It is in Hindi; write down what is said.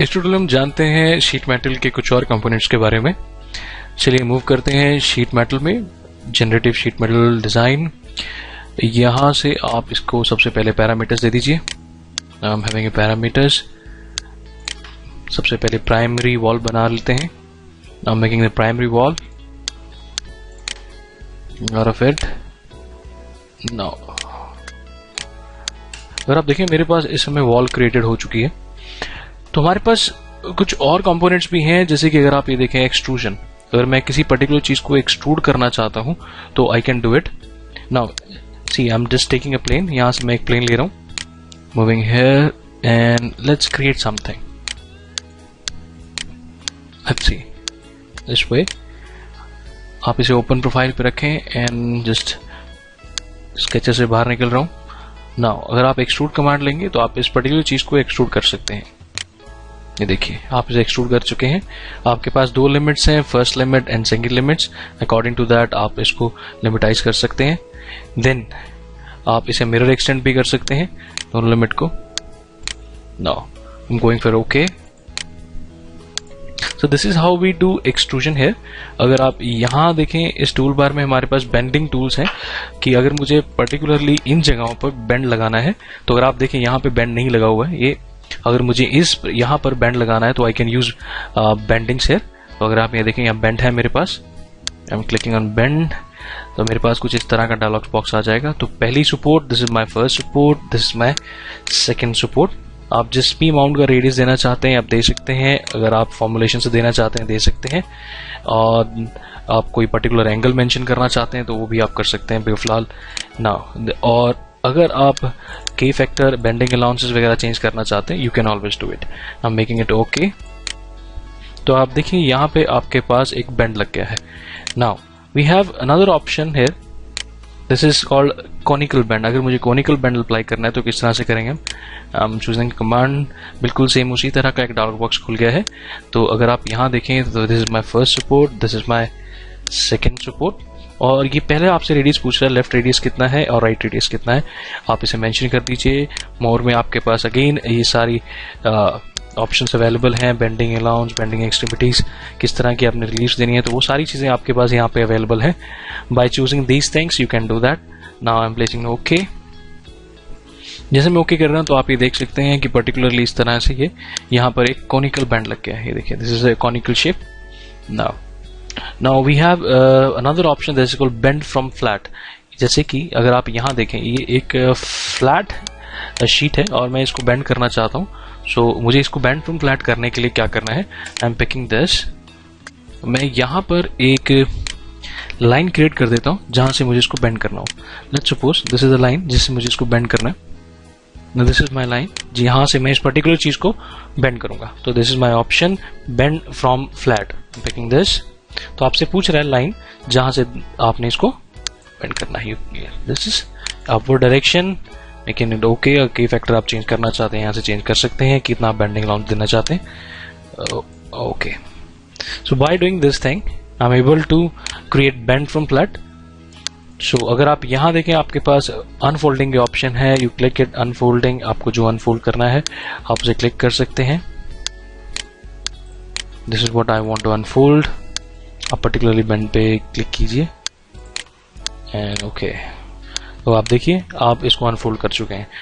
इस ट्यूटोरियल में हम जानते हैं शीट मेटल के कुछ और कंपोनेंट्स के बारे में। चलिए मूव करते हैं शीट मेटल में, जनरेटिव शीट मेटल डिजाइन। यहाँ से आप इसको सबसे पहले पैरामीटर्स दे दीजिए। I am having parameters. सबसे पहले प्राइमरी वॉल बना लेते हैं। I am making the primary wall out of it now. अगर आप देखें मेरे पास इस समय वॉल क्रिएटेड हो चुकी है। तो हमारे पास कुछ और कंपोनेंट्स भी हैं, जैसे कि अगर आप ये देखें एक्सट्रूजन। अगर मैं किसी पर्टिकुलर चीज को एक्सट्रूड करना चाहता हूं तो I can do it. Now see I am just taking a plane. यहां से मैं एक प्लेन ले रहा हूं, moving here and let's create something. Let's see this way. आप इसे ओपन प्रोफाइल पे रखें एंड जस्ट स्केचर से बाहर निकल रहा हूं। नाउ अगर आप एक्सट्रूड कमांड लेंगे तो आप इस पर्टिकुलर चीज को एक्सट्रूड कर सकते हैं। ये देखिए आप इसे एक्सट्रूड कर चुके हैं। आपके पास दो लिमिट्स हैं, first limit and second limits. According to that आप इसको लिमिटाइज कर सकते हैं। देन आप इसे मिरर एक्सटेंड भी कर सकते हैं दोनों लिमिट को। Now I am going for okay. So this is how we do extrusion here. अगर आप यहाँ देखें इस टूल बार में हमारे पास बेंडिंग टूल्स हैं कि अगर मुझे पर्टिकुलरली इन जगहों पर बेंड लगाना है तो अगर आप देखें यहाँ पे बेंड नहीं लगा हुआ है। ये अगर मुझे इस यहाँ पर बेंड लगाना है तो I can use bendings here. तो अगर आप ये देखें यहाँ बेंड है मेरे पास, I am clicking on bend, तो मेरे पास कुछ इस तरह का डायलॉग बॉक्स आ जाएगा। तो पहली support, this is my first support, this is my second support. आप जिस भी अमाउंट का रेडियस देना चाहते हैं आप दे सकते हैं। अगर आप फॉर्मुलेशन से देना चाहते हैं दे सकते हैं, और आप कोई पर्टिकुलर एंगल मेंशन करना चाहते हैं तो वो भी आप कर सकते हैं फिलहाल ना। और अगर आप के फैक्टर, बेंडिंग अलाउंसेस वगैरह चेंज करना चाहते हैं, you can always do it. I am making it okay. तो आप देखिए यहाँ पे आपके पास एक बेंड लग गया है। Now we have another option here, this is called conical bend. अगर मुझे कॉनिकल बेंड अप्लाई करना है तो किस तरह से करेंगे हम? आई एम चूजिंग कमांड, बिल्कुल सेम उसी तरह का एक डायलॉग बॉक्स खुल गया है। तो अगर आप यहाँ देखें तो this is my first support, this is my second support. और ये पहले आपसे रेडियस पूछ रहा है, लेफ्ट रेडियस कितना है और राइट रेडियस कितना है, आप इसे मेंशन कर दीजिए। मोर में आपके पास अगेन ये सारी ऑप्शंस अवेलेबल हैं, बेंडिंग अलाउंस, बेंडिंग एक्सट्रीमिटीज, किस तरह की आपने रिलीफ देनी है, तो वो सारी चीजें आपके पास यहाँ पे अवेलेबल है। By choosing these things you can do that. Now I M placing okay. जैसे मैं ओके कर रहा हूँ तो आप ये देख सकते हैं कि पर्टिकुलरली इस तरह से ये यहाँ पर एक कॉनिकल बैंड लग गया है। ये देखिए this is a conical shape. Now we have another option that is called bend from flat। जैसे कि अगर आप यहाँ देखें ये एक फ्लैट शीट है और मैं इसको बेंड करना चाहता हूँ। सो मुझे इसको बेंड फ्रॉम फ्लैट करने के लिए क्या करना है? I am picking this. मैं यहाँ पर एक लाइन क्रिएट कर देता हूँ जहां से मुझे इसको बेंड करना हो। Let's suppose this is the line जिससे मुझे इसको बेंड करना है। दिस इज माई लाइन, जी यहाँ से मैं इस पर्टिकुलर चीज को बेंड करूंगा। तो this is my option, bend from flat. Picking this. तो आपसे पूछ रहा है लाइन जहां से आपने इसको बेंड करना है। दिस इज अपवर्ड डायरेक्शन, लेकिन ओके। की फैक्टर आप चेंज करना चाहते हैं यहाँ से चेंज कर सकते हैं, कितना आप बेंडिंग अलाउंस देना चाहते हैं। Okay. So by doing this thing I am able to create bend from flat. So अगर आप यहाँ देखें आपके पास अनफोल्डिंग के ऑप्शन है। यू क्लिक इट अनफोल्डिंग, आपको जो अनफोल्ड करना है आप उसे क्लिक कर सकते हैं। This is what I want to unfold. आप पर्टिकुलरली बेंड पे क्लिक कीजिए एंड ओके। तो आप देखिए आप इसको अनफोल्ड कर चुके हैं।